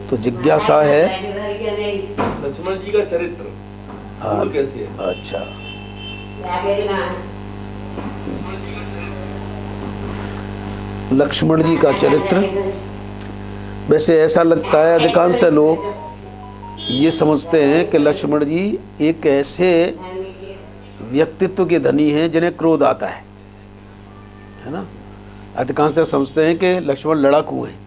तो जिज्ञासा है लक्ष्मण जी का चरित्र मूल कैसे है? अच्छा, लक्ष्मण जी का चरित्र, वैसे ऐसा लगता है अधिकांशतः लोग ये समझते हैं कि लक्ष्मण जी एक ऐसे व्यक्तित्व के धनी हैं जिन्हें क्रोध आता है ना। अधिकांशतः समझते हैं कि लक्ष्मण लड़ाकू हैं,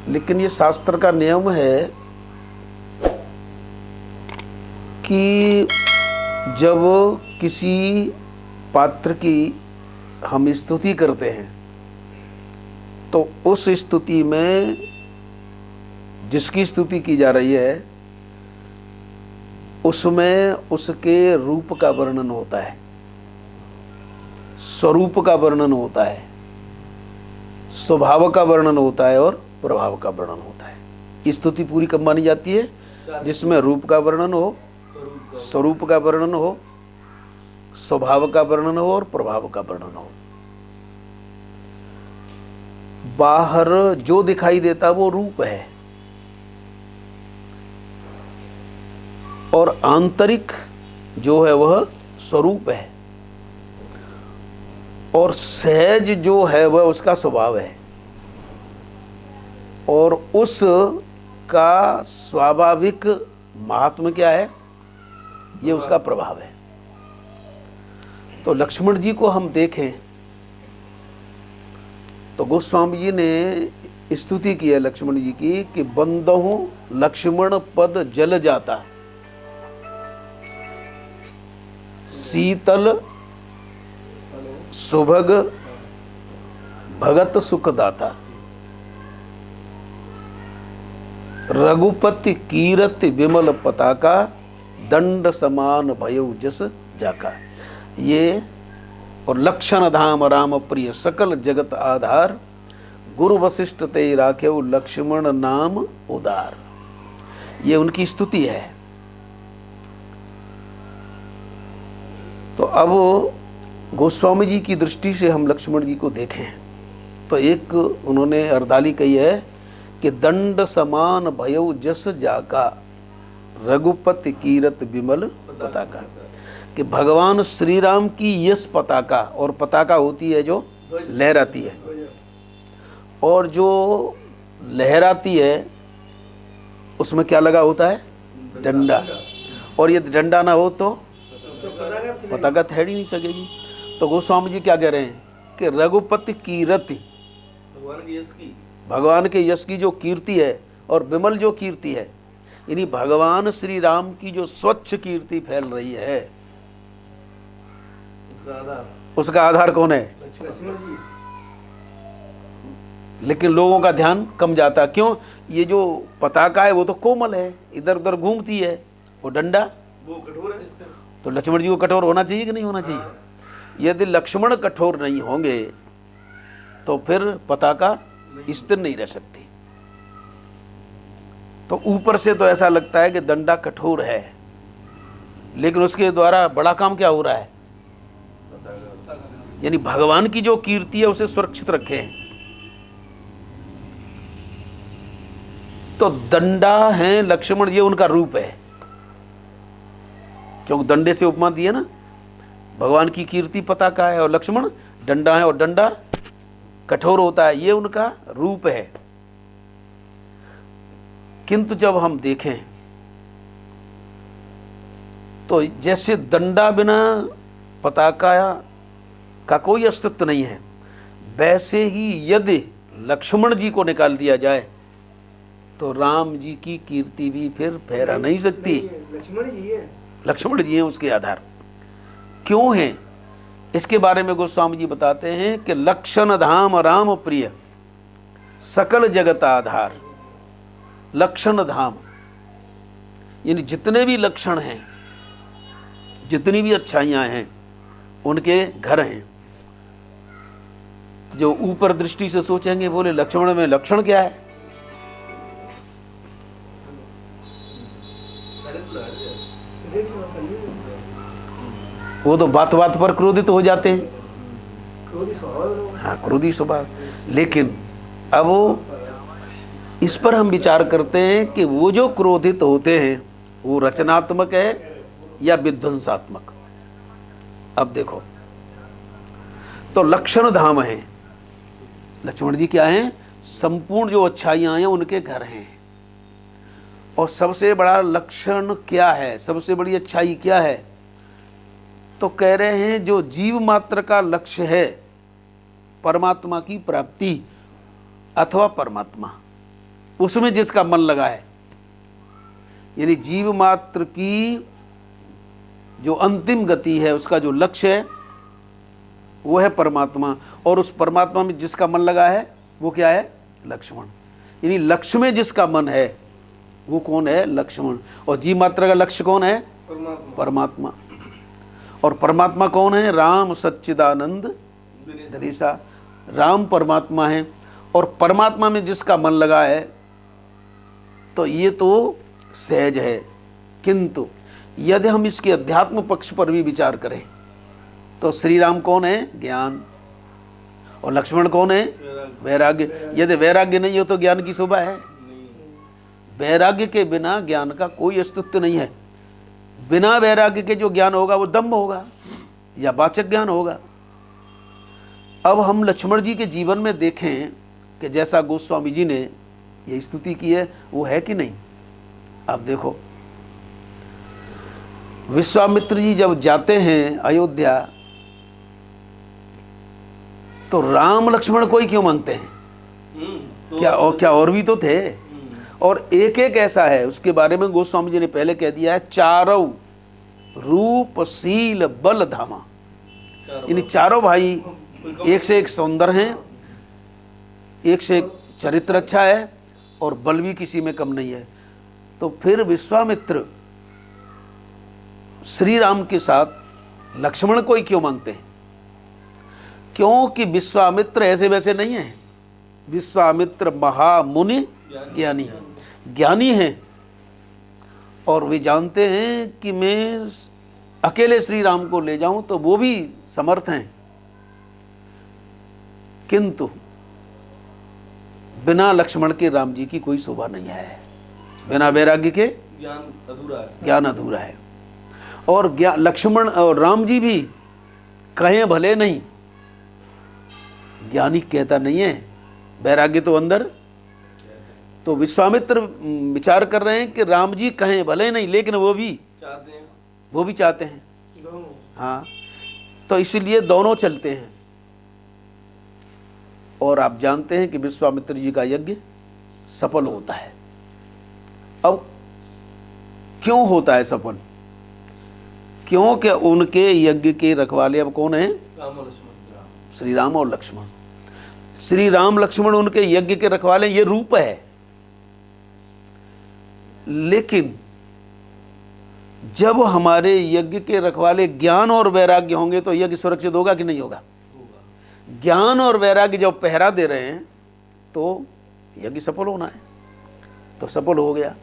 लेकिन ये शास्त्र का नियम है कि जब किसी पात्र की हम स्तुति करते हैं तो उस स्तुति में जिसकी स्तुति की जा रही है उसमें उसके रूप का वर्णन होता है, स्वरूप का वर्णन होता है, स्वभाव का वर्णन होता है और प्रभाव का वर्णन होता है। स्तुति पूरी कब मानी जाती है? जिसमें रूप का वर्णन हो, स्वरूप का वर्णन हो, स्वभाव का वर्णन हो और प्रभाव का वर्णन हो। बाहर जो दिखाई देता वो रूप है और आंतरिक जो है वह स्वरूप है, और सहज जो है वह उसका स्वभाव है, और उस का स्वाभाविक महात्म्य क्या है? ये उसका प्रभाव है। तो लक्ष्मण जी को हम देखें तो गोस्वामी जी ने स्तुति की है लक्ष्मण जी की कि बंदहु लक्ष्मण पद जल जाता, शीतल सुभग भगत सुखदाता, रघुपति कीरति विमल पताका, दंड समान भयउ जस जाका। ये और लक्षण धाम राम प्रिय सकल जगत आधार, गुरु वशिष्ठ ते राखेउ लक्ष्मण नाम उदार। ये उनकी स्तुति है। तो अब गोस्वामी जी की दृष्टि से हम लक्ष्मण जी को देखें तो एक उन्होंने अर्धाली कही है कि दंड समान भयउ जस जाका, रघुपति कीरत विमल पताका, कि भगवान श्री राम की यश पताका, और पताका होती है जो लहराती है, और जो लहराती है उसमें क्या लगा होता है? डंडा। और ये डंडा ना हो तो पताका ठहर ही नहीं सकेगी। तो गोस्वामी जी क्या कह रहे हैं कि रघुपति कीरति, भगवान के यश की जो कीर्ति है, और विमल जो कीर्ति है, यानी भगवान श्री राम की जो स्वच्छ कीर्ति फैल रही है, उसका आधार कौन है? लक्ष्मण जी। लेकिन लोगों का ध्यान कम जाता। क्यों? ये जो पताका है वो तो कोमल है, इधर उधर घूमती है, वो डंडा वो कठोर है। तो लक्ष्मण जी को कठोर होना चाहिए कि नहीं होना चाहिए? यदि लक्ष्मण कठोर नहीं होंगे तो फिर पताका स्थिर नहीं रह सकती। तो ऊपर से तो ऐसा लगता है कि डंडा कठोर है, लेकिन उसके द्वारा बड़ा काम क्या हो रहा है? यानी भगवान की जो कीर्ति है उसे सुरक्षित रखें। तो दंडा है लक्ष्मण, ये उनका रूप है, क्योंकि दंडे से उपमा दी है ना। भगवान की कीर्ति पताका है और लक्ष्मण डंडा है, और डंडा कठोर होता है, ये उनका रूप है। किंतु जब हम देखें तो जैसे दंडा बिना पताका का कोई अस्तित्व नहीं है, वैसे ही यदि लक्ष्मण जी को निकाल दिया जाए तो राम जी की कीर्ति भी फिर फहरा नहीं सकती। लक्ष्मण जी हैं उसके आधार। क्यों हैं? इसके बारे में गोस्वामी जी बताते हैं कि लक्षण धाम राम प्रिय सकल जगत आधार। लक्षण धाम यानी जितने भी लक्षण हैं, जितनी भी अच्छाइयाँ हैं, उनके घर हैं। तो जो ऊपर दृष्टि से सोचेंगे, बोले लक्ष्मण में लक्षण क्या है? वो तो बात बात पर क्रोधित हो जाते हैं। हाँ, क्रोधी स्वभाव। लेकिन अब इस पर हम विचार करते हैं कि वो जो क्रोधित होते हैं वो रचनात्मक है या विध्वंसात्मक। अब देखो, तो लक्षण धाम है, लक्ष्मण जी क्या हैं? संपूर्ण जो अच्छाइयाँ हैं उनके घर हैं। और सबसे बड़ा लक्षण क्या है, सबसे बड़ी अच्छाई क्या है? तो कह रहे हैं जो जीव मात्र का लक्ष्य है परमात्मा की प्राप्ति अथवा परमात्मा, उसमें जिसका मन लगा है, यानी जीव मात्र की जो अंतिम गति है उसका जो लक्ष्य है वो है परमात्मा, और उस परमात्मा में जिसका मन लगा है वो क्या है? लक्ष्मण। यानी लक्ष्य में जिसका मन है वो कौन है? लक्ष्मण। और जीव मात्र का लक्ष्य कौन है? परमात्मा। और परमात्मा कौन है? राम सच्चिदानंद दरीसा। राम परमात्मा है, और परमात्मा में जिसका मन लगा है तो ये तो सहज है। किंतु यदि हम इसके अध्यात्म पक्ष पर भी विचार करें तो श्री राम कौन है? ज्ञान। और लक्ष्मण कौन है? वैराग्य। यदि वैराग्य नहीं हो तो ज्ञान की शोभा है? वैराग्य के बिना ज्ञान का कोई अस्तित्व नहीं है। बिना वैराग्य के जो ज्ञान होगा वो दम्भ होगा या वाचक ज्ञान होगा। अब हम लक्ष्मण जी के जीवन में देखें कि जैसा गोस्वामी जी ने ये स्तुति की है वो है कि नहीं। अब देखो, विश्वामित्र जी जब जाते हैं अयोध्या तो राम लक्ष्मण को ही क्यों मांगते हैं? क्या और भी तो थे। और एक एक ऐसा है, उसके बारे में गोस्वामी जी ने पहले कह दिया है, चारों रूप शील बल धामा। यानी चारों भाई एक से एक सुंदर हैं, एक से एक चरित्र अच्छा है, और बल भी किसी में कम नहीं है। तो फिर विश्वामित्र श्री राम के साथ लक्ष्मण को ही क्यों मांगते हैं? क्योंकि विश्वामित्र ऐसे वैसे नहीं है। विश्वामित्र महामुनि ज्ञानी हैं, और वे जानते हैं कि मैं अकेले श्री राम को ले जाऊं तो वो भी समर्थ हैं, किंतु बिना लक्ष्मण के राम जी की कोई शोभा नहीं है। बिना वैराग्य के ज्ञान अधूरा है। और लक्ष्मण और राम जी भी कहें भले नहीं, ज्ञानी कहता नहीं है, वैराग्य तो अंदर। तो विश्वामित्र विचार कर रहे हैं कि राम जी कहें भले नहीं, लेकिन वो भी चाहते हैं। हाँ, तो इसलिए दोनों चलते हैं। और आप जानते हैं कि विश्वामित्र जी का यज्ञ सफल होता है। अब क्यों होता है सफल? क्योंकि उनके यज्ञ के रखवाले अब कौन है? श्री राम और लक्ष्मण। श्री राम लक्ष्मण उनके यज्ञ के रखवाले, ये रूप है। लेकिन जब हमारे यज्ञ के रखवाले ज्ञान और वैराग्य होंगे तो यज्ञ सुरक्षित होगा कि नहीं होगा? ज्ञान और वैराग्य जब पहरा दे रहे हैं तो यज्ञ सफल होना है, तो सफल हो गया।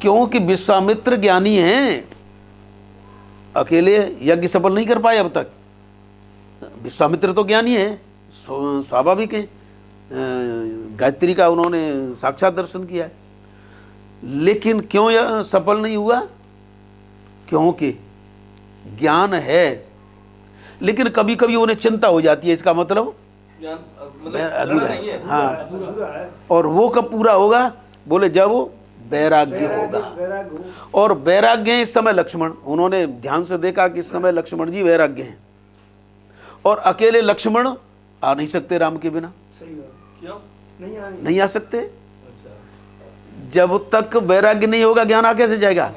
क्योंकि विश्वामित्र ज्ञानी हैं, अकेले यज्ञ सफल नहीं कर पाए अब तक। विश्वामित्र तो ज्ञानी है, स्वाभाविक है, गायत्री का उन्होंने साक्षात दर्शन किया है। लेकिन क्यों यह सफल नहीं हुआ? क्योंकि ज्ञान है, लेकिन कभी कभी उन्हें चिंता हो जाती है। इसका मतलब अधूरा है। हाँ, और वो कब पूरा होगा? बोले जब वैराग्य होगा। और वैराग्य है इस समय लक्ष्मण। उन्होंने ध्यान से देखा कि इस समय लक्ष्मण जी वैराग्य हैं, और अकेले लक्ष्मण आ नहीं सकते राम के बिना। क्यों नहीं आ सकते। जब तक वैराग्य नहीं होगा ज्ञान आ कैसे जाएगा?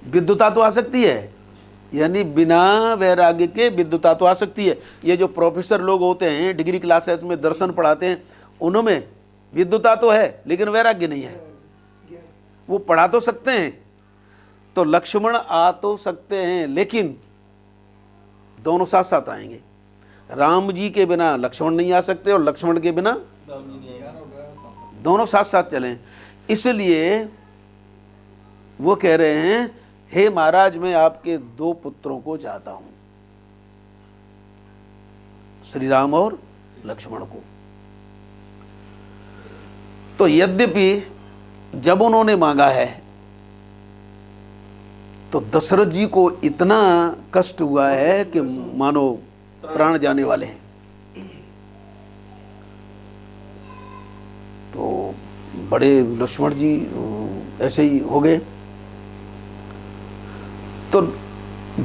विद्युता तो आ सकती है, यानी बिना वैराग्य के विद्युता तो आ सकती है। ये जो प्रोफेसर लोग होते हैं डिग्री क्लासेस में दर्शन पढ़ाते हैं, उनमें विद्युता तो है लेकिन वैराग्य नहीं है। वो पढ़ा तो सकते हैं, तो लक्ष्मण आ तो सकते हैं, लेकिन दोनों साथ साथ आएंगे। राम जी के बिना लक्ष्मण नहीं आ सकते, और लक्ष्मण के बिना दोनों साथ साथ चलें। इसलिए वो कह रहे हैं, हे महाराज मैं आपके दो पुत्रों को चाहता हूं, श्री राम और लक्ष्मण को। तो यद्यपि जब उन्होंने मांगा है तो दशरथ जी को इतना कष्ट हुआ है कि मानो प्राण जाने वाले हैं। तो बड़े लक्ष्मण जी ऐसे ही हो गए। तो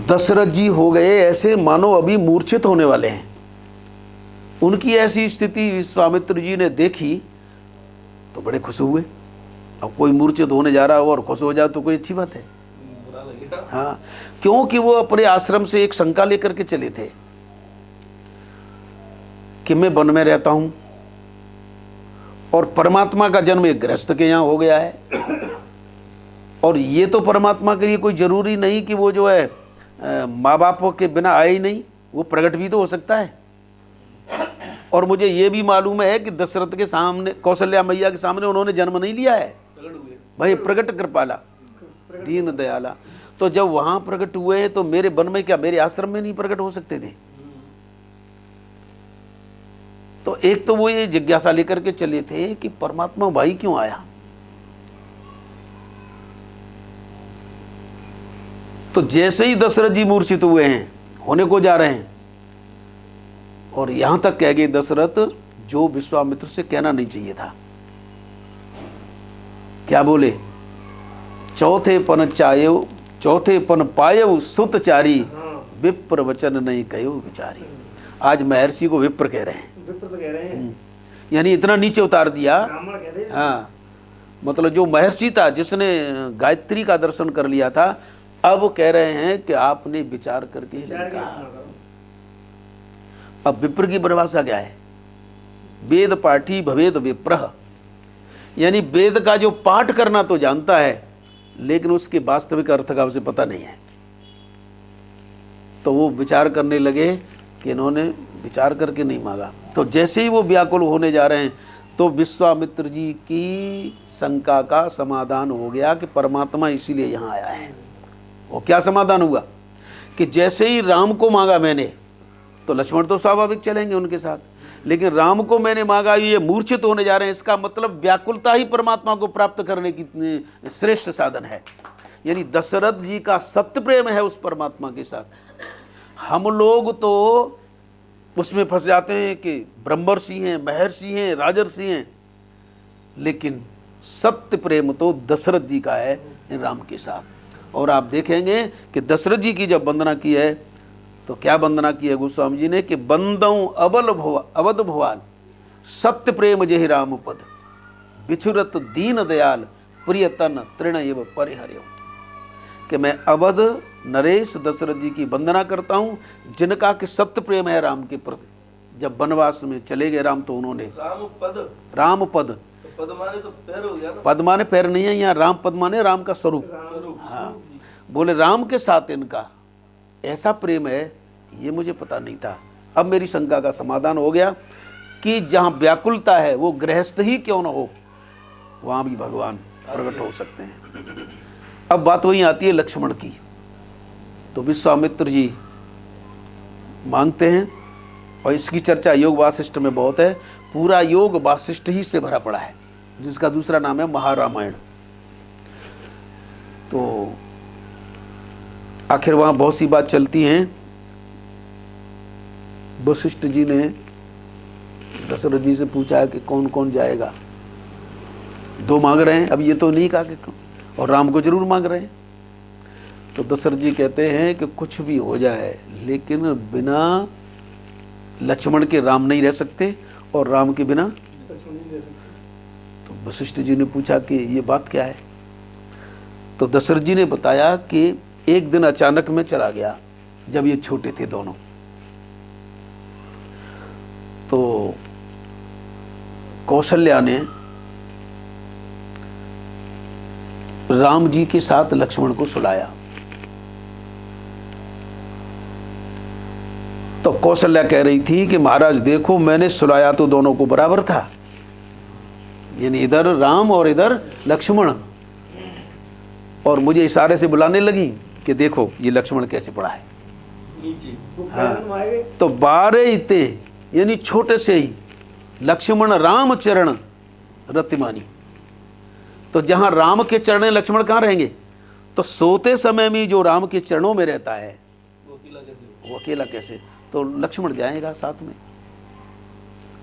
दशरथ जी हो गए ऐसे मानो अभी मूर्छित होने वाले हैं। उनकी ऐसी स्थिति विश्वामित्र जी ने देखी तो बड़े खुश हुए। अब कोई मूर्छित होने जा रहा हो और खुश हो जाए तो कोई अच्छी बात है। बुरा लगेगा। हाँ, क्योंकि वो अपने आश्रम से एक शंका लेकर के चले थे कि मैं वन में रहता हूं और परमात्मा का जन्म एक गृहस्थ के यहाँ हो गया है, और ये तो परमात्मा के लिए कोई जरूरी नहीं कि वो जो है माँ बापों के बिना आए ही नहीं, वो प्रकट भी तो हो सकता है। और मुझे ये भी मालूम है कि दशरथ के सामने, कौशल्या मैया के सामने उन्होंने जन्म नहीं लिया है, प्रकट हुए। भाई प्रकट कृपाला दीन दयाला। तो जब वहां प्रकट हुए हैं तो मेरे वन में क्या, मेरे आश्रम में नहीं प्रकट हो सकते थे? तो एक तो वो ये जिज्ञासा लेकर के चले थे कि परमात्मा भाई क्यों आया। तो जैसे ही दशरथ जी मूर्छित हुए हैं, होने को जा रहे हैं, और यहां तक कह गए दशरथ जो विश्वामित्र से कहना नहीं चाहिए था। क्या बोले? चौथे पन पायव सुतचारी, विप्र वचन नहीं कहो विचारी। आज महर्षि को विप्र कह रहे हैं, विप्र तो कह रहे हैं, यानी इतना नीचे उतार दिया। ब्राह्मण कहते हैं। हाँ, मतलब जो महर्षि था जिसने गायत्री का दर्शन कर लिया था, अब कह रहे हैं कि आपने विचार करके ही विचार कहा। करना करो। अब विप्र की परिभाषा क्या है? वेद पाठी भवेद विप्रह, यानी वेद का जो पाठ करना तो जानता है लेकिन उसके वास्तविक अर्थ का उसे पता नहीं है। तो वो विचार करने लगे कि इन्होंने विचार करके नहीं मांगा। तो जैसे ही वो व्याकुल होने जा रहे हैं तो विश्वामित्र जी की शंका का समाधान हो गया कि परमात्मा इसीलिए यहाँ आया है। वो क्या समाधान हुआ कि जैसे ही राम को मांगा मैंने, तो लक्ष्मण तो स्वाभाविक चलेंगे उनके साथ, लेकिन राम को मैंने मांगा, ये मूर्छित होने जा रहे हैं, इसका मतलब व्याकुलता ही परमात्मा को प्राप्त करने की श्रेष्ठ साधन है। यानी दशरथ जी का सत्य प्रेम है उस परमात्मा के साथ। हम लोग तो उसमें फंस जाते हैं कि ब्रह्मर्षि हैं, महर्षि हैं, राजर्षि हैं, लेकिन सत्य प्रेम तो दशरथ जी का है राम के साथ। और आप देखेंगे कि दशरथ जी की जब वंदना की है तो क्या वंदना की है गोस्वामी जी ने कि बंदऊ अवध भुवाल सत्य प्रेम जेहि राम पद, बिछुरत दीन दयाल प्रियतन तृण एव परिहर्यो। कि मैं अवध नरेश दशरथ जी की वंदना करता हूँ जिनका कि सत्य प्रेम है राम के प्रति। जब वनवास में चले गए राम तो उन्होंने राम पद, तो पद माने तो पैर हो गया ना। पद माने पैर नहीं है, यहाँ राम पद माने राम का स्वरूप। हाँ, बोले राम के साथ इनका ऐसा प्रेम है, ये मुझे पता नहीं था। अब मेरी शंका का समाधान हो गया कि जहाँ व्याकुलता है वो गृहस्थ ही क्यों ना हो, वहाँ भी भगवान प्रकट हो सकते हैं। अब बात वहीं आती है लक्ष्मण की। तो विश्वामित्र जी मांगते हैं, और इसकी चर्चा योग वासिष्ठ में बहुत है। पूरा योग वासिष्ठ ही से भरा पड़ा है, जिसका दूसरा नाम है महारामायण। तो आखिर वहाँ बहुत सी बात चलती हैं। वशिष्ठ जी ने दशरथ जी से पूछा है कि कौन कौन जाएगा। दो मांग रहे हैं, अब ये तो नहीं कहा कि कौन, और राम को जरूर मांग रहे हैं। तो दशरथ जी कहते हैं कि कुछ भी हो जाए लेकिन बिना लक्ष्मण के राम नहीं रह सकते, और राम के बिना लक्ष्मण नहीं रह सकते। तो वशिष्ठ जी ने पूछा कि ये बात क्या है। तो दशरथ जी ने बताया कि एक दिन अचानक में चला गया जब ये छोटे थे दोनों। तो कौशल्या ने राम जी के साथ लक्ष्मण को सुलाया। तो कौशल्या कह रही थी कि महाराज देखो, मैंने सुलाया तो दोनों को बराबर था, यानी इधर राम और इधर लक्ष्मण, और मुझे इशारे से बुलाने लगी कि देखो ये लक्ष्मण कैसे पड़ा है नीचे। हाँ। तो 12 इते यानी छोटे से ही लक्ष्मण राम चरण रतिमानी। तो जहाँ राम के चरण हैं, लक्ष्मण कहाँ रहेंगे? तो सोते समय में जो राम के चरणों में रहता है वो अकेला कैसे? तो लक्ष्मण जाएगा साथ में।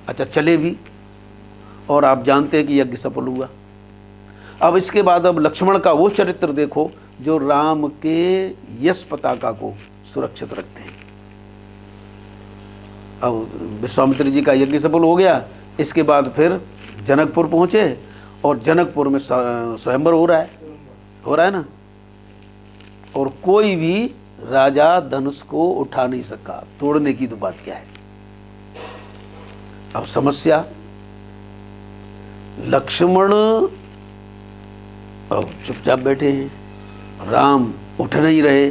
अच्छा, चले भी, और आप जानते हैं कि यज्ञ सफल हुआ। अब इसके बाद अब लक्ष्मण का वो चरित्र देखो जो राम के यश पताका को सुरक्षित रखते हैं। अब विश्वामित्र जी का यज्ञ सफल हो गया, इसके बाद फिर जनकपुर पहुंचे, और जनकपुर में स्वयंवर हो रहा है ना, और कोई भी राजा धनुष को उठा नहीं सका। तोड़ने की तो बात क्या है। अब समस्या, लक्ष्मण अब चुपचाप बैठे हैं, राम उठ नहीं रहे,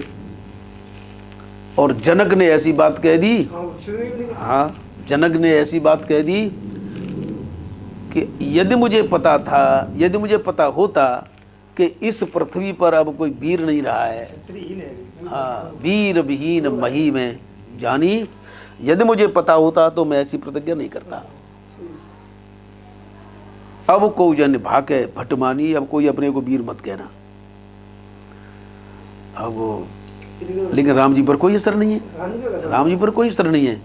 और जनक ने ऐसी बात कह दी। हाँ, जनक ने ऐसी बात कह दी कि यदि मुझे पता होता कि इस पृथ्वी पर अब कोई वीर नहीं रहा है, हाँ, वीर विहीन मही में जानी, यदि मुझे पता होता तो मैं ऐसी प्रतिज्ञा नहीं करता। अब को जन भाके भटमानी, अब कोई अपने को वीर मत कहना। अब लेकिन राम जी पर कोई असर नहीं है, राम जी पर कोई असर नहीं है।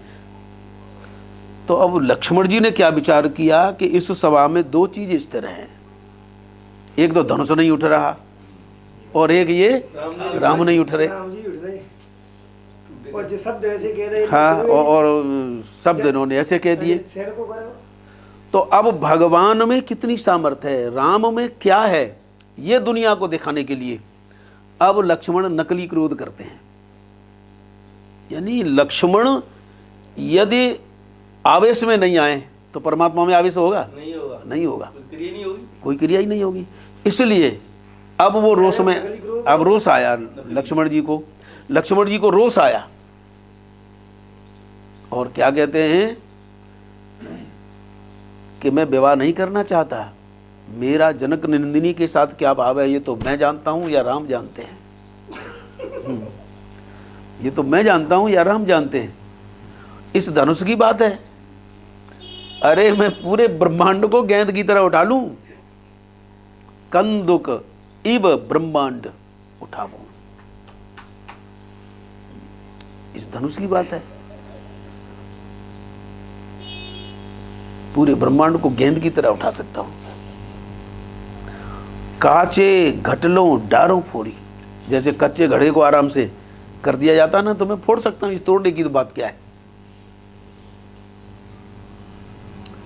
तो अब लक्ष्मण जी ने क्या विचार किया कि इस सभा में दो चीजें स्थिर हैं, एक तो धनुष नहीं उठ रहा, और एक ये राम नहीं उठ रहे। और जो शब्द ऐसे कह रहे, हाँ, और शब्द इन्होंने ऐसे कह दिए। तो अब भगवान में कितनी सामर्थ्य है, राम में क्या है, ये दुनिया को दिखाने के लिए अब लक्ष्मण नकली क्रोध करते हैं। यानी लक्ष्मण यदि आवेश में नहीं आए तो परमात्मा में आवेश होगा? नहीं होगा, कोई क्रिया ही नहीं होगी। इसलिए अब वो रोष में, अब रोष आया लक्ष्मण जी को रोष आया, और क्या कहते हैं कि मैं विवाह नहीं करना चाहता, मेरा जनक नंदिनी के साथ क्या भाव है ये तो मैं जानता हूं या राम जानते हैं। ये तो मैं जानता हूं या राम जानते हैं। इस धनुष की बात है, अरे मैं पूरे ब्रह्मांड को गेंद की तरह उठा लूं, कंदुक इव ब्रह्मांड उठाऊं, इस धनुष की बात है। पूरे ब्रह्मांड को गेंद की तरह उठा सकता हूं। काचे घटलों डारों फोड़ी, जैसे कच्चे घड़े को आराम से कर दिया जाता ना, तो मैं फोड़ सकता हूं, इस तोड़ने की तो बात क्या है।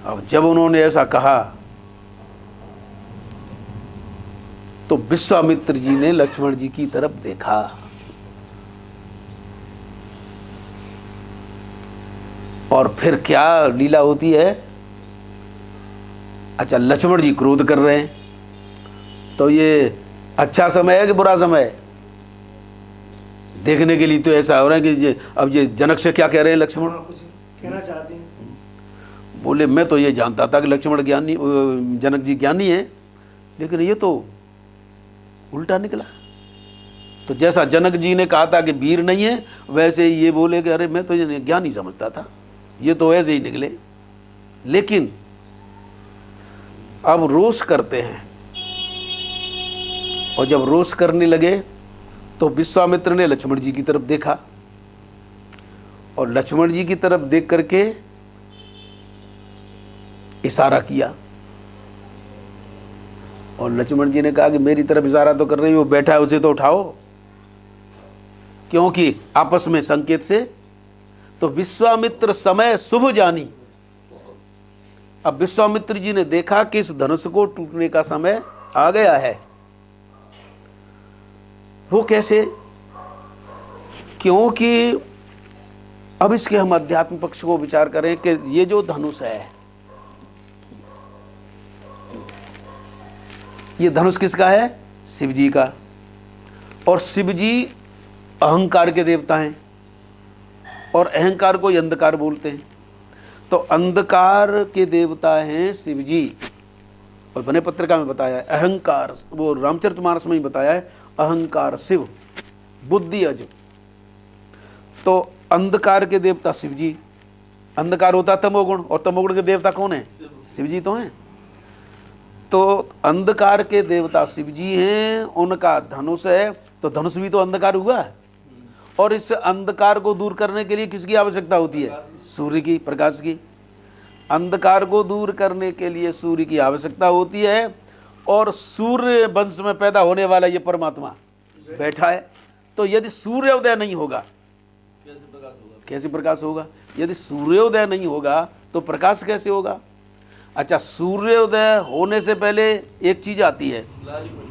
अब जब उन्होंने ऐसा कहा तो विश्वामित्र जी ने लक्ष्मण जी की तरफ देखा, और फिर क्या लीला होती है। अच्छा, लक्ष्मण जी क्रोध कर रहे हैं, तो ये अच्छा समय है कि बुरा समय है? देखने के लिए तो ऐसा हो रहा है कि अब ये जनक से क्या कह रहे हैं लक्ष्मण? कुछ कहना चाहते हैं। बोले मैं तो ये जानता था कि लक्ष्मण ज्ञानी, जनक जी ज्ञानी है, लेकिन ये तो उल्टा निकला। तो जैसा जनक जी ने कहा था कि वीर नहीं है, वैसे ये बोले कि अरे मैं तो ये ज्ञानी समझता था, ये तो ऐसे ही निकले। लेकिन अब रोष करते हैं, और जब रोष करने लगे तो विश्वामित्र ने लक्ष्मण जी की तरफ देखा, और लक्ष्मण जी की तरफ देख करके इशारा किया, और लक्ष्मण जी ने कहा कि मेरी तरफ इशारा तो कर रही हो, बैठा है उसे तो उठाओ, क्योंकि आपस में संकेत से। तो विश्वामित्र समय शुभ जानी, अब विश्वामित्र जी ने देखा कि इस धनुष को टूटने का समय आ गया है। वो कैसे? क्योंकि अब इसके हम अध्यात्म पक्ष को विचार करें कि ये जो धनुष है, ये धनुष किसका है? शिव जी का। और शिव जी अहंकार के देवता हैं, और अहंकार को अंधकार बोलते हैं। तो अंधकार के देवता हैं शिव जी, और बने पत्रिका में बताया है अहंकार, वो रामचरितमानस में ही बताया है, अहंकार शिव बुद्धि अज। तो अंधकार के देवता शिव जी, अंधकार होता तमोगुण, और तमोगुण के देवता कौन है? शिव जी तो हैं। तो अंधकार के देवता शिव जी हैं, उनका धनुष है, तो धनुष भी तो अंधकार हुआ। और इस अंधकार को दूर करने के लिए किसकी आवश्यकता होती है? सूर्य की, प्रकाश की। अंधकार को दूर करने के लिए सूर्य की आवश्यकता होती है, और सूर्य वंश में पैदा होने वाला ये परमात्मा बैठा है। तो यदि सूर्योदय नहीं होगा, कैसे प्रकाश होगा? यदि सूर्योदय नहीं होगा तो प्रकाश कैसे होगा? अच्छा, सूर्योदय होने से पहले एक चीज आती है,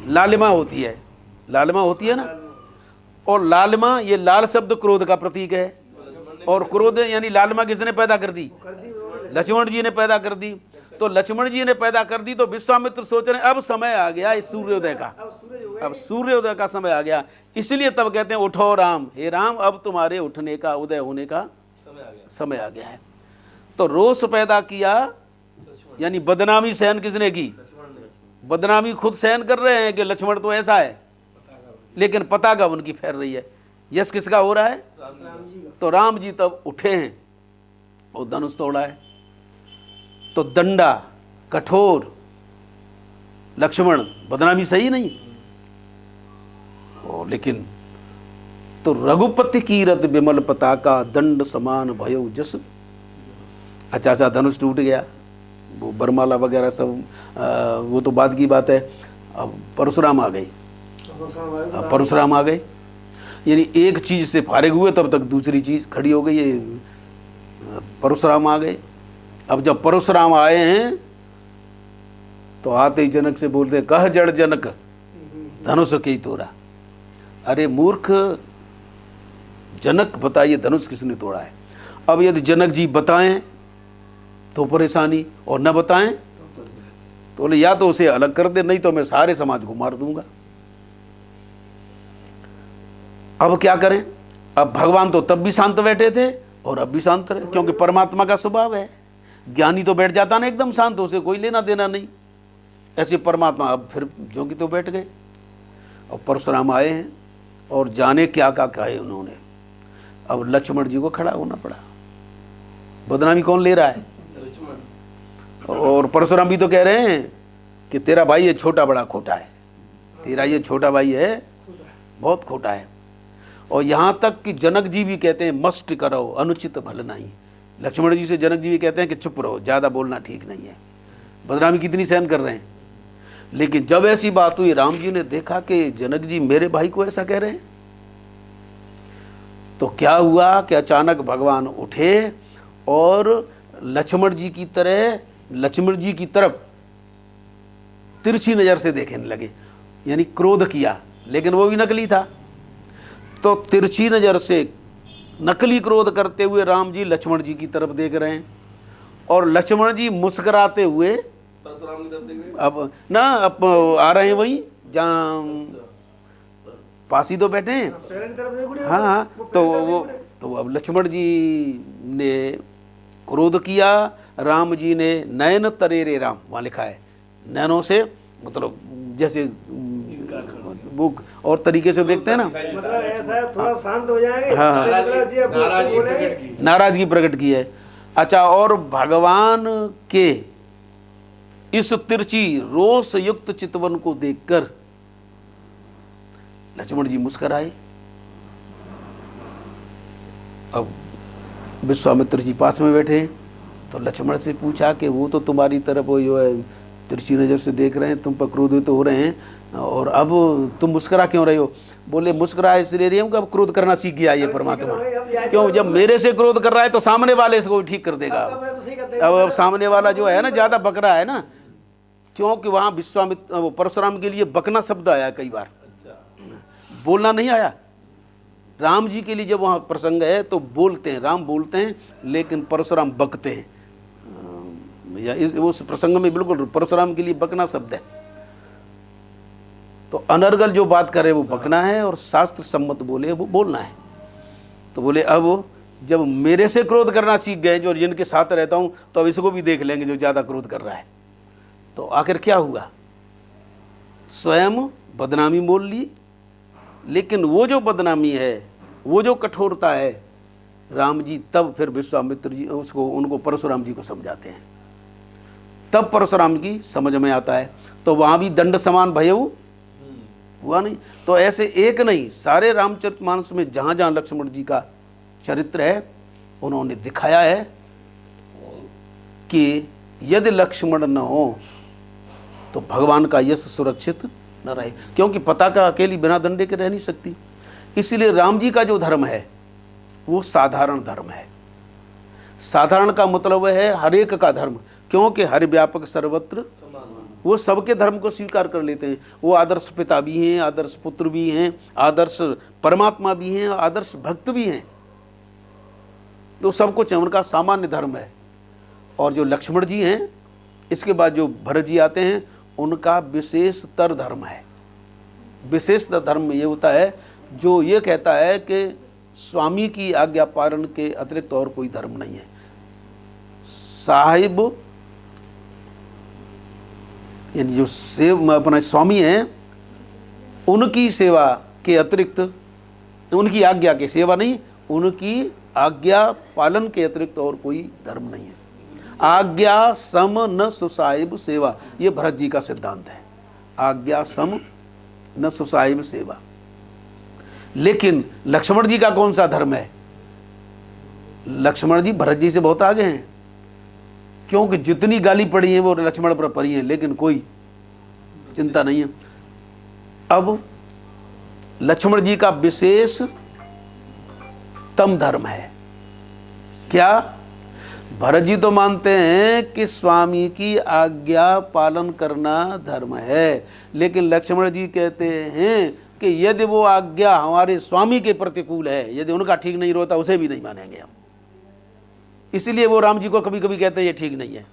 लालिमा होती है। लालिमा होती है ना, और लालिमा, ये लाल शब्द क्रोध का प्रतीक है। और क्रोध यानी लालिमा किसने पैदा कर दी? लक्ष्मण जी ने पैदा कर दी। तो लक्ष्मण जी ने पैदा कर दी, तो विश्वामित्र सोच रहे अब समय आ गया इस सूर्योदय का, अब सूर्योदय का समय आ गया। इसलिए तब कहते हैं उठो राम, हे राम अब तुम्हारे उठने का, उदय होने का समय आ गया है। तो रोष पैदा किया, यानी बदनामी सहन किसने की? बदनामी खुद सहन कर रहे हैं कि लक्ष्मण तो ऐसा है, लेकिन पताका उनकी फैल रही है। यश किसका हो रहा है? तो राम जी तब उठे हैं और धनुष तोड़ा है। तो दंडा, कठोर, लक्ष्मण, बदनामी सही नहीं। लेकिन तो रघुपति कीरत विमल पताका, दंड समान भयो जस। अच्छा, धनुष टूट गया, वो बरमाला वगैरह सब वो तो बाद की बात है। अब परशुराम आ गए, अब परशुराम आ गए, यानी एक चीज से फारिग हुए तब तक दूसरी चीज खड़ी हो गई। ये परशुराम आ गए। अब जब परशुराम आए हैं तो आते ही जनक से बोलते कह जड़ जनक धनुष की तोड़ा। अरे मूर्ख जनक, बताइए धनुष किसने तोड़ा है? अब यदि जनक जी बताएं तो परेशानी, और न बताएं तो बोले या तो उसे अलग कर दे, नहीं तो मैं सारे समाज को मार दूंगा। अब क्या करें? अब भगवान तो तब भी शांत बैठे थे और अब भी शांत रहे, क्योंकि परमात्मा का स्वभाव है। ज्ञानी तो बैठ जाता ना एकदम शांत, उसे कोई लेना देना नहीं। ऐसे परमात्मा अब फिर जो कि तो बैठ गए। और परशुराम आए हैं और जाने क्या क्या कहे उन्होंने। अब लक्ष्मण जी को खड़ा होना पड़ा। बदनामी कौन ले रहा है? और परशुराम भी तो कह रहे हैं कि तेरा भाई ये छोटा बड़ा खोटा है, तेरा ये छोटा भाई है बहुत खोटा है। और यहाँ तक कि जनक जी भी कहते हैं मस्ट करो अनुचित भल नहीं। लक्ष्मण जी से जनक जी भी कहते हैं कि चुप रहो, ज़्यादा बोलना ठीक नहीं है। बदनामी कितनी सहन कर रहे हैं। लेकिन जब ऐसी बात हुई, राम जी ने देखा कि जनक जी मेरे भाई को ऐसा कह रहे हैं, तो क्या हुआ कि अचानक भगवान उठे और लक्ष्मण जी की तरह, लक्ष्मण जी की तरफ तिरछी नज़र से देखने लगे, यानी क्रोध किया, लेकिन वो भी नकली था। तो तिरछी नज़र से नकली क्रोध करते हुए राम जी लक्ष्मण जी की तरफ देख रहे हैं, और लक्ष्मण जी मुस्कुराते हुए अब ना अब आ रहे हैं वहीं जहाँ पास ही तो बैठे हैं। हाँ, तो अब लक्ष्मण जी ने क्रोध किया, राम जी ने नयन तरेरे राम, वहाँ लिखा है नैनों से, मतलब जैसे वो और तरीके से देखते हैं ना, मतलब ऐसा है थोड़ा शांत हो जाएंगे। हाँ, नाराजगी प्रकट की है। अच्छा, और भगवान के इस तिरछी रोष युक्त चितवन को देखकर लक्ष्मण जी मुस्कुराए। अब विश्वामित्र जी पास में बैठे, तो लक्ष्मण से पूछा कि वो तो तुम्हारी तरफ वो जो है तिरछी नज़र से देख रहे हैं, तुम पर क्रोधित हो रहे हैं, और अब तुम मुस्कुरा क्यों रहे हो? बोले मुस्कुरा इसलिए रही हूँ कि अब क्रोध करना सीख गया ये परमात्मा। क्यों? जब मेरे से क्रोध कर रहा है तो सामने वाले इसको ठीक कर देगा। अब सामने वाला जो है ना ज़्यादा बक रहा है ना, क्योंकि वहाँ विश्वामित्र परशुराम के लिए बकना शब्द आया कई बार, बोलना नहीं आया। राम जी के लिए जब वहाँ प्रसंग है तो बोलते हैं, राम बोलते हैं, लेकिन परशुराम बकते हैं। या उस प्रसंग में बिल्कुल परशुराम के लिए बकना शब्द है। तो अनर्गल जो बात करे वो बकना है, और शास्त्र सम्मत बोले वो बोलना है। तो बोले अब जब मेरे से क्रोध करना सीख गए जो जिनके साथ रहता हूँ, तो अब इसको भी देख लेंगे जो ज़्यादा क्रोध कर रहा है। तो आखिर क्या हुआ? स्वयं बदनामी बोल ली, लेकिन वो जो बदनामी है, वो जो कठोरता है, राम जी तब फिर विश्वामित्र जी उनको परशुराम जी को समझाते हैं। तब परशुराम की समझ में आता है। तो वहाँ भी दंड समान भयऊ हुआ नहीं। तो ऐसे एक नहीं, सारे रामचरितमानस में जहाँ जहाँ लक्ष्मण जी का चरित्र है उन्होंने दिखाया है कि यदि लक्ष्मण न हो तो भगवान का यश सुरक्षित न रहे, क्योंकि पताका अकेली बिना दंडे के रह नहीं सकती। इसीलिए राम जी का जो धर्म है वो साधारण धर्म है। साधारण का मतलब है हर एक का धर्म, क्योंकि हर व्यापक सर्वत्र, वो सबके धर्म को स्वीकार कर लेते हैं। वो आदर्श पिता भी हैं, आदर्श पुत्र भी हैं, आदर्श परमात्मा भी हैं, आदर्श भक्त भी हैं। तो सब कुछ उनका सामान्य धर्म है। और जो लक्ष्मण जी हैं, इसके बाद जो भरत जी आते हैं, उनका विशेषतर धर्म है। विशेषतर धर्म में ये होता है जो ये कहता है कि स्वामी की आज्ञा पालन के अतिरिक्त और कोई धर्म नहीं है। साहिब यानी जो अपना स्वामी है, उनकी सेवा के अतिरिक्त, उनकी आज्ञा की सेवा नहीं, उनकी आज्ञा पालन के अतिरिक्त और कोई धर्म नहीं है। आज्ञा सम न सुसाहिब सेवा, ये भरत जी का सिद्धांत है। आज्ञा सम न सुसाहिब सेवा। लेकिन लक्ष्मण जी का कौन सा धर्म है? लक्ष्मण जी भरत जी से बहुत आगे हैं, क्योंकि जितनी गाली पड़ी है वो लक्ष्मण पर पड़ी है, लेकिन कोई चिंता नहीं है। अब लक्ष्मण जी का विशेष तम धर्म है क्या? भरत जी तो मानते हैं कि स्वामी की आज्ञा पालन करना धर्म है, लेकिन लक्ष्मण जी कहते हैं कि यदि वो आज्ञा हमारे स्वामी के प्रतिकूल है, यदि उनका ठीक नहीं होता, उसे भी नहीं मानेंगे हम। इसीलिए वो राम जी को कभी कभी कहते हैं ये ठीक नहीं है।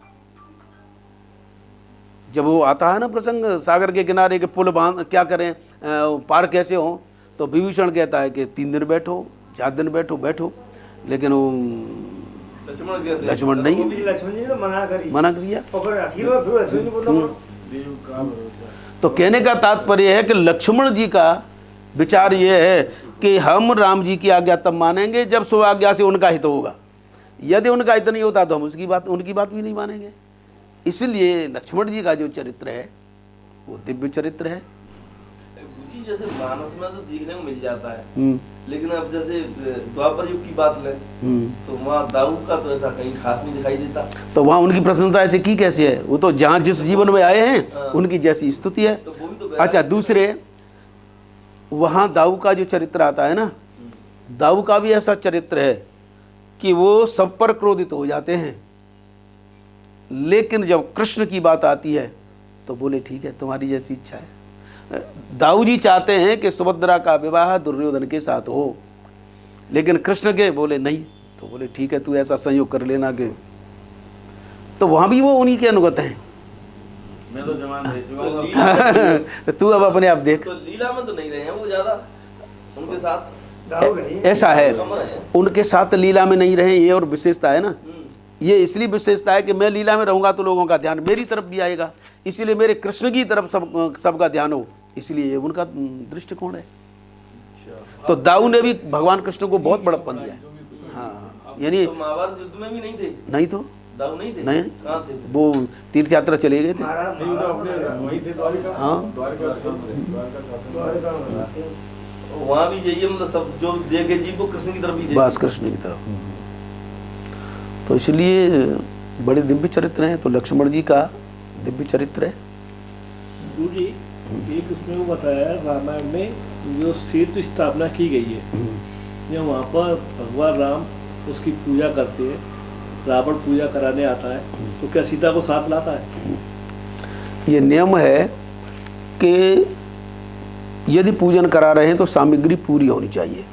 जब वो आता है ना प्रसंग सागर के किनारे के पुल बांध क्या करें, पार कैसे हो, तो विभीषण कहता है कि 3 दिन बैठो, 4 दिन बैठो, लेकिन वो लक्ष्मण नहीं, लक्ष्मण जी ने मना किया। और फिर आखिर में फिर लक्ष्मण जी बोला। तो कहने का तात्पर्य है कि लक्ष्मण जी का विचार ये है कि हम राम जी की आज्ञा तब मानेंगे जब स्व आज्ञा से उनका हित होगा। यदि उनका हित नहीं होता तो हम उनकी बात भी नहीं मानेंगे। इसलिए लक्ष्मण जी का जो चरित्र है वो दिव्य चरित्र है। जैसे मानस में तो देखने को मिल जाता है, लेकिन अब जैसे द्वापर युग की बात लें तो वहाँ दाऊ का तो ऐसा कहीं खास नहीं दिखाई देता। तो वहाँ उनकी प्रशंसा ऐसे की कैसे है? वो तो जहाँ जिस जीवन में आए हैं उनकी जैसी स्तुति है। तो अच्छा, दूसरे वहाँ दाऊ का जो चरित्र आता है ना, दाऊ का भी ऐसा चरित्र है कि वो सब पर क्रोधित हो जाते हैं, लेकिन जब कृष्ण की बात आती है तो बोले ठीक है, तुम्हारी जैसी इच्छा है। दाऊ जी चाहते हैं कि सुभद्रा का विवाह दुर्योधन के साथ हो, लेकिन कृष्ण के बोले नहीं, तो बोले ठीक है, तू ऐसा संयोग कर लेना कि। तो वहाँ भी वो उन्हीं के अनुगत हैं। मैं तो जवान रह चुका हूं। तू अब अपने आप देख। तो लीला में तो नहीं रहे हैं वो ज्यादा, उनके साथ ऐसा है, उनके साथ लीला में नहीं रहे, ये और विशेषता है ना। ये इसलिए विशेषता है कि मैं लीला में रहूंगा तो लोगों का ध्यान मेरी तरफ भी आएगा, इसीलिए मेरे कृष्ण की तरफ सबका ध्यान हो, इसलिए उनका दृष्टिकोण है। तो दाऊ ने भी भगवान कृष्ण को बहुत बड़प्पन दिया है। हाँ, यानी तो महाभारत युद्ध में भी नहीं थे, नहीं तो दाऊ नहीं थे, नहीं, कहाँ थे? वो तीर्थ यात्रा चले गए थे। हाँ, वहाँ भी यही मतलब सब जो देखे जी वो कृष्ण की तरफ ही थे। बस कृष्ण की तरफ। तो इसलिए बड़े दिव्य चरित्र हैं। तो लक्ष्मण जी का दिव्य चरित्र है। गुरु जी, एक उसमें वो बताया रामायण में जो सेतु स्थापना की गई है, जब वहाँ पर भगवान राम उसकी पूजा करते हैं, रावण पूजा कराने आता है, तो क्या सीता को साथ लाता है? ये नियम है कि यदि पूजन करा रहे हैं तो सामग्री पूरी होनी चाहिए।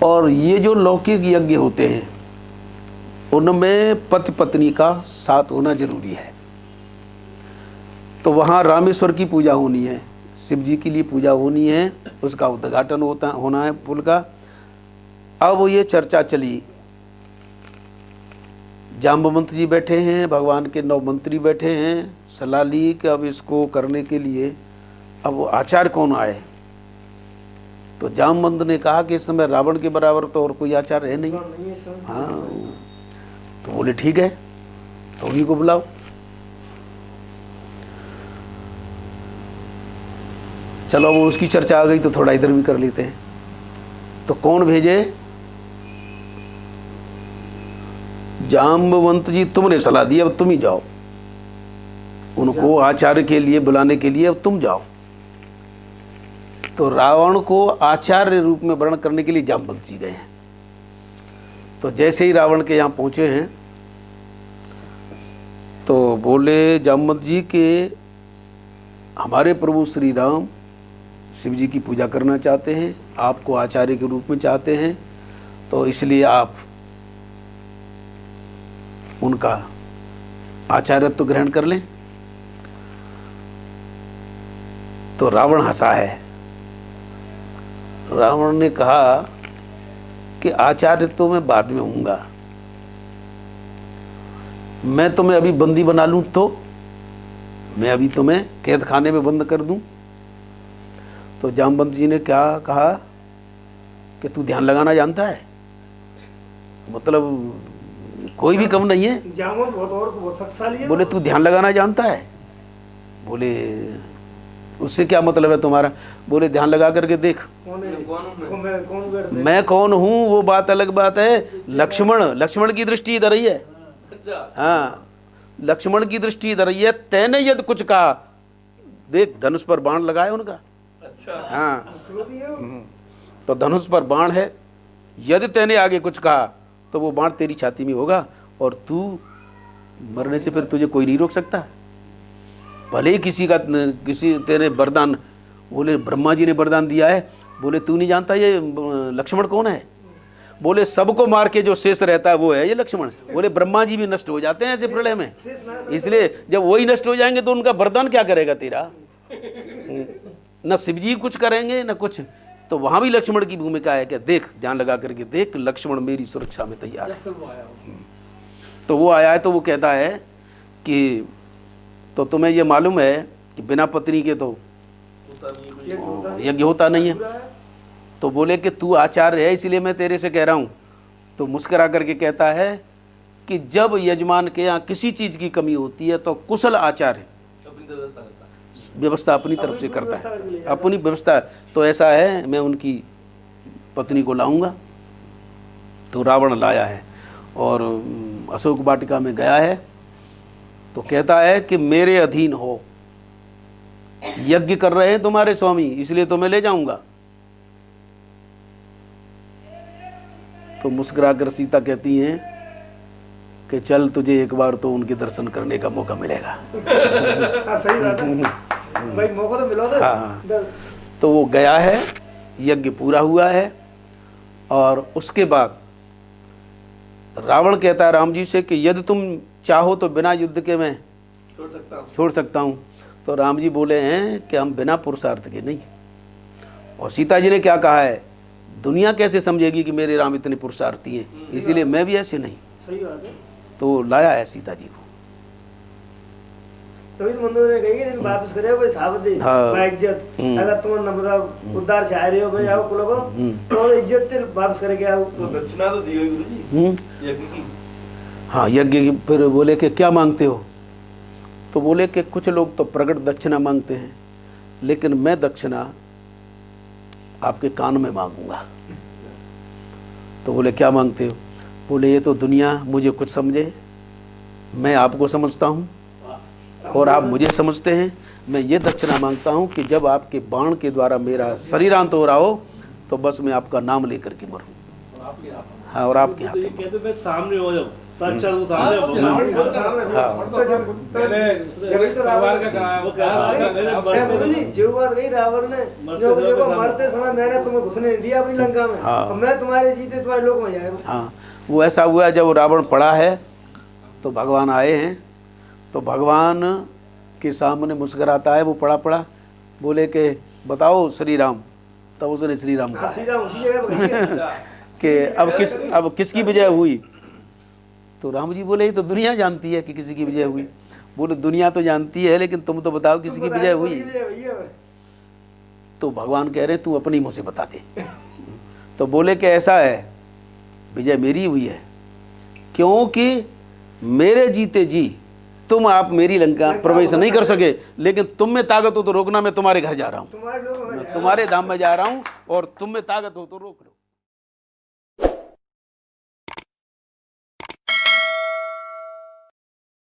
और ये जो लौकिक यज्ञ होते हैं उनमें पति पत्नी का साथ होना जरूरी है। तो वहाँ रामेश्वर की पूजा होनी है, शिव जी के लिए पूजा होनी है, उसका उद्घाटन होना है पुल का। अब ये चर्चा चली, जाम्बवंत जी बैठे हैं, भगवान के 9 मंत्री बैठे हैं, सलाह ली कि अब इसको करने के लिए अब वो आचार्य कौन आए। तो जामवंत ने कहा कि इस समय रावण के बराबर तो और कोई आचार्य है नहीं। हाँ, तो बोले ठीक है, तो उन्हीं को बुलाओ। चलो अब उसकी चर्चा आ गई तो थोड़ा इधर भी कर लेते हैं। तो कौन भेजे? जाम्बवंत जी, तुमने सलाह दी, अब तुम ही जाओ उनको आचार्य के लिए बुलाने के लिए, अब तुम जाओ। तो रावण को आचार्य रूप में वर्ण करने के लिए जाम्बवंत जी गए हैं। तो जैसे ही रावण के यहाँ पहुंचे हैं तो बोले जाम्बवंत जी के हमारे प्रभु श्री राम शिव जी की पूजा करना चाहते हैं, आपको आचार्य के रूप में चाहते हैं, तो इसलिए आप उनका आचार्यत्व ग्रहण कर लें। तो रावण हंसा है। रावण ने कहा कि आचार्य तो मैं बाद में हूँगा, मैं तुम्हें अभी बंदी बना लूँ तो मैं अभी तुम्हें कैद खाने में बंद कर दूँ। तो जाम्बवंत जी ने क्या कहा कि तू ध्यान लगाना जानता है, मतलब कोई भी कम नहीं है। जामुन बहुत शक्तिशाली है। बोले तू ध्यान लगाना जानता है? बोले उससे क्या मतलब है तुम्हारा? बोले ध्यान लगा करके देख। मैं कौन हूँ वो बात अलग बात है, लक्ष्मण की दृष्टि इधर ही है। हाँ, लक्ष्मण की दृष्टि इधर ही है। तैने यदि कुछ कहा, देख धनुष पर बाण लगाए उनका। हाँ, तो धनुष पर बाण है, यदि तैने आगे कुछ कहा तो वो बाण तेरी छाती में होगा और तू मरने से फिर तुझे कोई नहीं रोक सकता। भले ही किसी तेरे वरदान, बोले ब्रह्मा जी ने वरदान दिया है, बोले तू नहीं जानता ये लक्ष्मण कौन है? बोले सबको मार के जो शेष रहता है वो है ये लक्ष्मण। बोले ब्रह्मा जी भी नष्ट हो जाते हैं ऐसे प्रलय में, इसलिए जब वही नष्ट हो जाएंगे तो उनका वरदान क्या करेगा तेरा? न शिव जी कुछ करेंगे न कुछ। तो वहाँ भी लक्ष्मण की भूमिका है कि देख, ध्यान लगा करके देख, लक्ष्मण मेरी सुरक्षा में तैयार है। तो वो आया है तो वो कहता है कि तो तुम्हें ये मालूम है कि बिना पत्नी के तो यज्ञ होता नहीं है। तो बोले कि तू आचार्य है इसलिए मैं तेरे से कह रहा हूँ। तो मुस्करा करके कहता है कि जब यजमान के यहाँ किसी चीज़ की कमी होती है तो कुशल आचार्य व्यवस्था अपनी तरफ से करता है, अपनी व्यवस्था। तो ऐसा है, मैं उनकी पत्नी को लाऊंगा। तो रावण लाया है और अशोक वाटिका में गया है। तो कहता है कि मेरे अधीन हो, यज्ञ कर रहे हैं तुम्हारे स्वामी, इसलिए तो मैं ले जाऊंगा। तो मुस्कुराकर सीता कहती हैं कि चल, तुझे एक बार तो उनके दर्शन करने का मौका मिलेगा। सही बात है भाई, मौका तो मिला था। हाँ, तो वो गया है, यज्ञ पूरा हुआ है। और उसके बाद रावण कहता है राम जी से कि यदि तुम चाहो तो बिना युद्ध के मैं छोड़ सकता हूँ। तो राम जी बोले हैं कि हम बिना पुरुषार्थ के नहीं। और सीता जी ने क्या कहा है, दुनिया कैसे समझेगी कि मेरे राम इतने पुरुषार्थी हैं, इसीलिए मैं भी ऐसे नहीं। सही बात है। तो लाया है सीता जी को। तभी तो मंदिर में गई कि वापस करे वो सावधि हाँ। इज्जत, अगर तुम मतलब उद्धार चाह रहे हो भाई आओ कुल को तो इज्जत ते वापस करके आओ। तो दक्षिणा तो दी हुई गुरुजी यज्ञ की। हाँ, यज्ञ की। फिर बोले कि क्या मांगते हो? तो बोले कि कुछ लोग तो प्रकट दक्षिणा मांगते हैं, लेकिन मैं दक्षिणा आपके कान में मांगूंगा। तो बोले क्या मांगते हो? बोले ये तो दुनिया मुझे कुछ समझे, मैं आपको समझता हूँ और आप मुझे समझते हैं। मैं ये दक्षिणा मांगता हूँ कि जब आपके बाण के द्वारा मेरा शरीरांत हो रहा हो तो बस मैं आपका नाम लेकर के मरूँ। हाँ, और आपके हाथ में। कहते मैं सामने हो जाऊँ, साक्षात वो सामने हो। परिवार का कहा वो जो बात गई रावण ने, जो मरते समय मैंने तुम्हें घुसने नहीं दिया अपनी लंका में। हाँ। और मैं तुम्हारे जीते तुम्हारे लोक में जाएगा। हाँ, वो ऐसा हुआ जब रावण पड़ा है तो भगवान आए हैं। तो भगवान के सामने मुस्कुराता है, वो पड़ा पड़ा। बोले कि बताओ श्री राम। तब उसने श्री राम कहा कि अब किसकी विजय हुई? तो राम जी बोले ये तो दुनिया जानती है कि किसी की विजय हुई। बोले दुनिया तो जानती है, लेकिन तुम तो बताओ किसी की विजय हुई। तो भगवान कह रहे तू अपनी मुँह से बता दे। तो बोले कि ऐसा है, विजय मेरी हुई है, क्योंकि मेरे जीते जी तुम आप मेरी लंका प्रवेश नहीं कर सके, लेकिन तुम में ताकत हो तो रोकना, मैं तुम्हारे घर जा रहा हूँ, तुम्हारे लोग मैं तुम्हारे धाम में जा रहा हूँ और तुम में ताकत हो तो रोक लो।